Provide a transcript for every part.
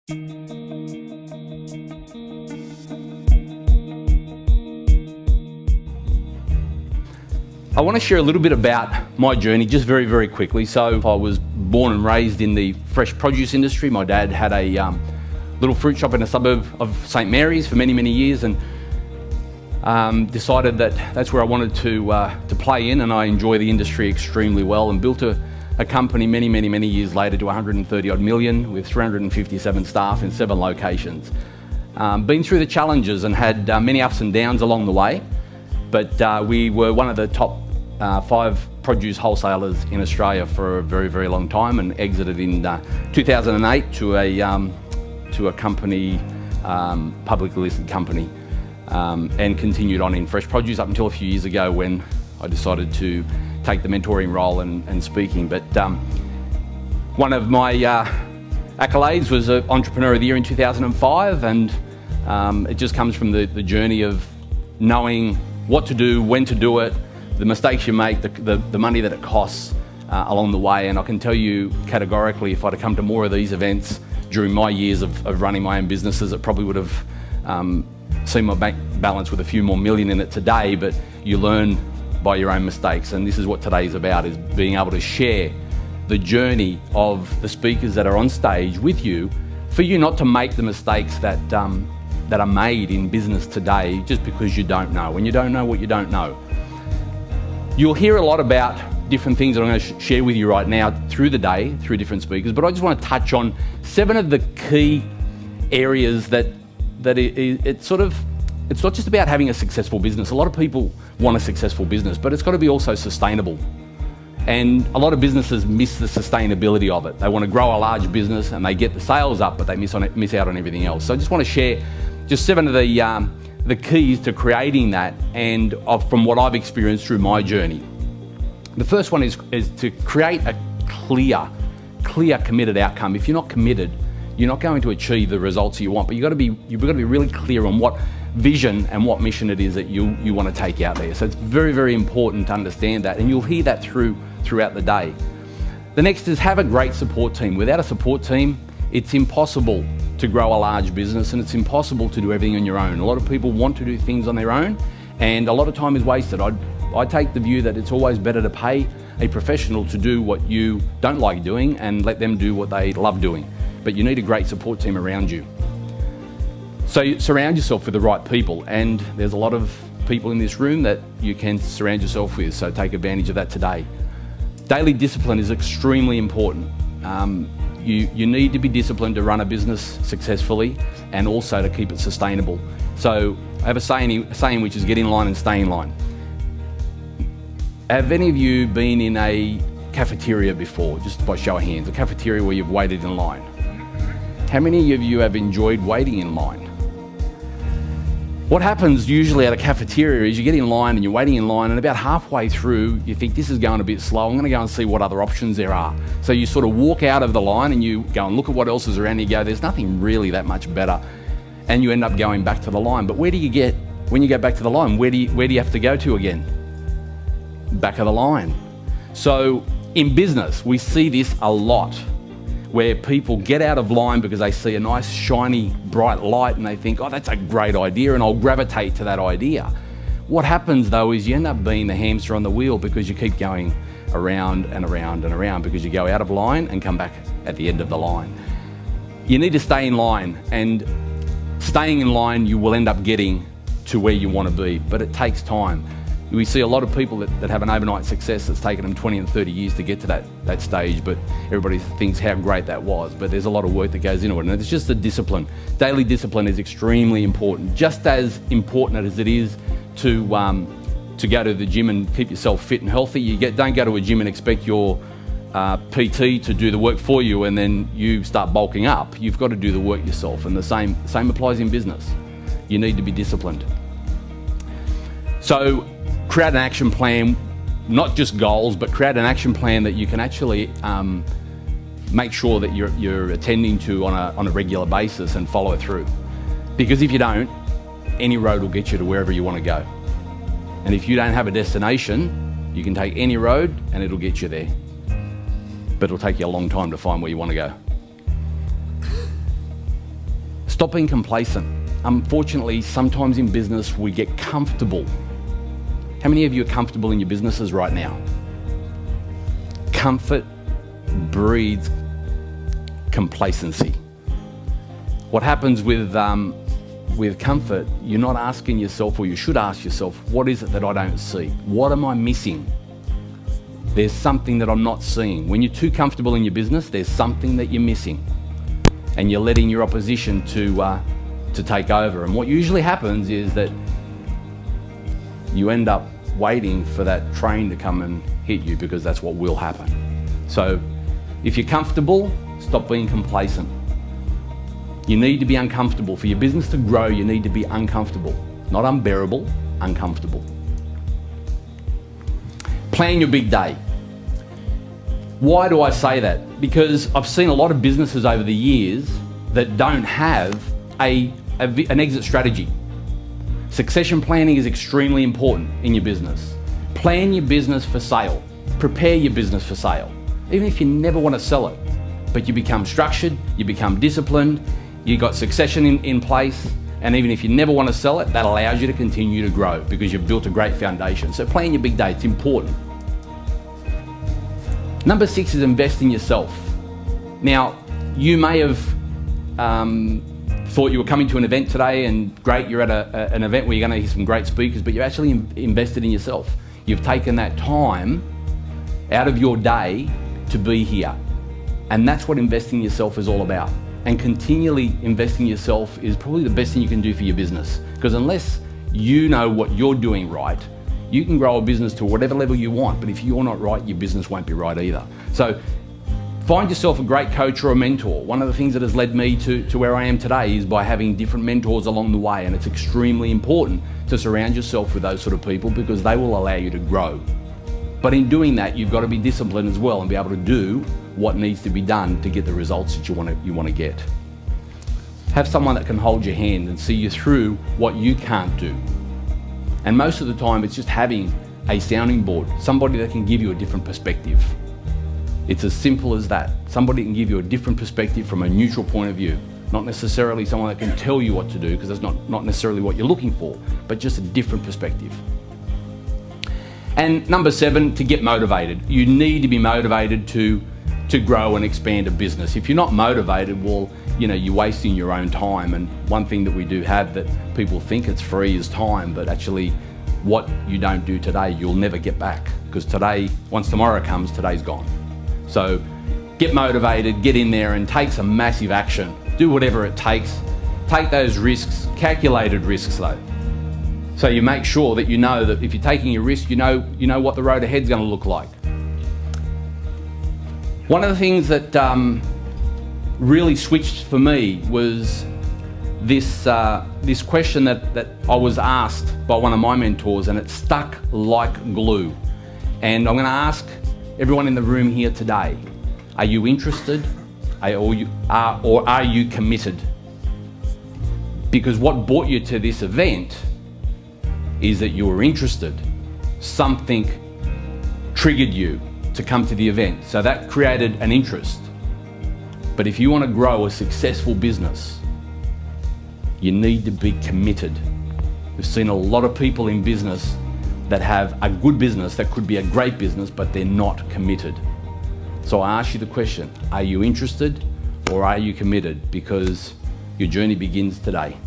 I want to share a little bit about my journey just very, very quickly. So I was born and raised in the fresh produce industry. My dad had a little fruit shop in a suburb of St Mary's for many, many years, and decided that that's where I wanted to play in, and I enjoy the industry extremely well, and built a company many, many, many years later to 130 odd million with 357 staff in 7 locations. Been through the challenges and had many ups and downs along the way, but we were one of the top 5 produce wholesalers in Australia for a very, very long time, and exited in 2008 to a company, publicly listed company, and continued on in fresh produce up until a few years ago when I decided to take the mentoring role and speaking. But one of my accolades was Entrepreneur of the Year in 2005, and it just comes from the journey of knowing what to do, when to do it, the mistakes you make, the money that it costs along the way. And I can tell you categorically, if I'd have come to more of these events during my years of running my own businesses, it probably would have seen my bank balance with a few more million in it today. But you learn by your own mistakes, and this is what today is about, is being able to share the journey of the speakers that are on stage with you, for you not to make the mistakes that are made in business today just because you don't know. When you don't know what you don't know. You'll hear a lot about different things that I'm going to share with you right now through the day, through different speakers, but I just want to touch on 7 of the key areas that it's not just about having a successful business. A lot of people want a successful business, but it's got to be also sustainable. And a lot of businesses miss the sustainability of it. They want to grow a large business and they get the sales up, but they miss out on everything else. So I just want to share just 7 of the keys to creating that, and from what I've experienced through my journey. The first one is to create a clear, committed outcome. If you're not committed, you're not going to achieve the results you want, but you've got to be really clear on what vision and what mission it is that you want to take out there. So it's very, very important to understand that, and you'll hear that throughout the day. The next is have a great support team. Without a support team, it's impossible to grow a large business, and it's impossible to do everything on your own. A lot of people want to do things on their own, and a lot of time is wasted. I take the view that it's always better to pay a professional to do what you don't like doing and let them do what they love doing. But you need a great support team around you. So you surround yourself with the right people, and there's a lot of people in this room that you can surround yourself with, so take advantage of that today. Daily discipline is extremely important. You need to be disciplined to run a business successfully, and also to keep it sustainable. So I have a saying which is get in line and stay in line. Have any of you been in a cafeteria before? Just by show of hands, a cafeteria where you've waited in line. How many of you have enjoyed waiting in line? What happens usually at a cafeteria is you get in line and you're waiting in line, and about halfway through you think, this is going a bit slow, I'm going to go and see what other options there are. So you sort of walk out of the line and you go and look at what else is around, and you go, there's nothing really that much better, and you end up going back to the line. But where do you get, when you go back to the line, where do you have to go to again? Back of the line. So in business we see this a lot, where people get out of line because they see a nice shiny bright light and they think, oh, that's a great idea, and I'll gravitate to that idea. What happens though is you end up being the hamster on the wheel, because you keep going around and around and around, because you go out of line and come back at the end of the line. You need to stay in line, and staying in line you will end up getting to where you want to be, but it takes time. We see a lot of people that have an overnight success that's taken them 20 and 30 years to get to that stage, but everybody thinks how great that was. But there's a lot of work that goes into it, and it's just the discipline. Daily discipline is extremely important, just as important as it is to go to the gym and keep yourself fit and healthy. Don't go to a gym and expect your PT to do the work for you and then you start bulking up. You've got to do the work yourself, and the same applies in business. You need to be disciplined. So create an action plan, not just goals, but create an action plan that you can actually make sure that you're attending to on a regular basis, and follow it through. Because if you don't, any road will get you to wherever you want to go. And if you don't have a destination, you can take any road and it'll get you there. But it'll take you a long time to find where you want to go. Stop being complacent. Unfortunately, sometimes in business, we get comfortable. How many of you are comfortable in your businesses right now? Comfort breeds complacency. What happens with comfort, you're not asking yourself, or you should ask yourself, what is it that I don't see? What am I missing? There's something that I'm not seeing. When you're too comfortable in your business, there's something that you're missing, and you're letting your opposition to take over. And what usually happens is that you end up waiting for that train to come and hit you, because that's what will happen. So if you're comfortable, stop being complacent. You need to be uncomfortable. For your business to grow, you need to be uncomfortable. Not unbearable, uncomfortable. Plan your big day. Why do I say that? Because I've seen a lot of businesses over the years that don't have an exit strategy. Succession planning is extremely important in your business. Plan your business for sale. Prepare your business for sale. Even if you never want to sell it, but you become structured, you become disciplined, you got succession in place, and even if you never want to sell it, that allows you to continue to grow because you've built a great foundation. So plan your big day, it's important. Number 6 is invest in yourself. Now, you may have thought you were coming to an event today, and great, you're at an event where you're going to hear some great speakers, but you're actually invested in yourself. You've taken that time out of your day to be here. And that's what investing in yourself is all about. And continually investing in yourself is probably the best thing you can do for your business. Because unless you know what you're doing right, you can grow a business to whatever level you want, but if you're not right, your business won't be right either. So find yourself a great coach or a mentor. One of the things that has led me to where I am today is by having different mentors along the way, and it's extremely important to surround yourself with those sort of people because they will allow you to grow. But in doing that, you've got to be disciplined as well and be able to do what needs to be done to get the results that you want to get. Have someone that can hold your hand and see you through what you can't do. And most of the time, it's just having a sounding board, somebody that can give you a different perspective. It's as simple as that. Somebody can give you a different perspective from a neutral point of view. Not necessarily someone that can tell you what to do, because that's not necessarily what you're looking for, but just a different perspective. And number 7, to get motivated. You need to be motivated to grow and expand a business. If you're not motivated, well, you're wasting your own time. And one thing that we do have that people think it's free is time, but actually what you don't do today, you'll never get back, because today, once tomorrow comes, today's gone. So get motivated, get in there and take some massive action. Do whatever it takes. Take those risks, calculated risks though. So you make sure that you know that if you're taking a risk, you know what the road ahead's going to look like. One of the things that really switched for me was this question that I was asked by one of my mentors, and it stuck like glue. And I'm going to ask everyone in the room here today, are you interested or are you committed? Because what brought you to this event is that you were interested. Something triggered you to come to the event. So that created an interest. But if you want to grow a successful business, you need to be committed. We've seen a lot of people in business that have a good business that could be a great business, but they're not committed. So I ask you the question, are you interested or are you committed? Because your journey begins today.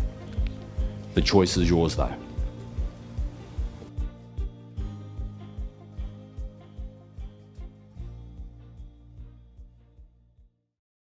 The choice is yours though.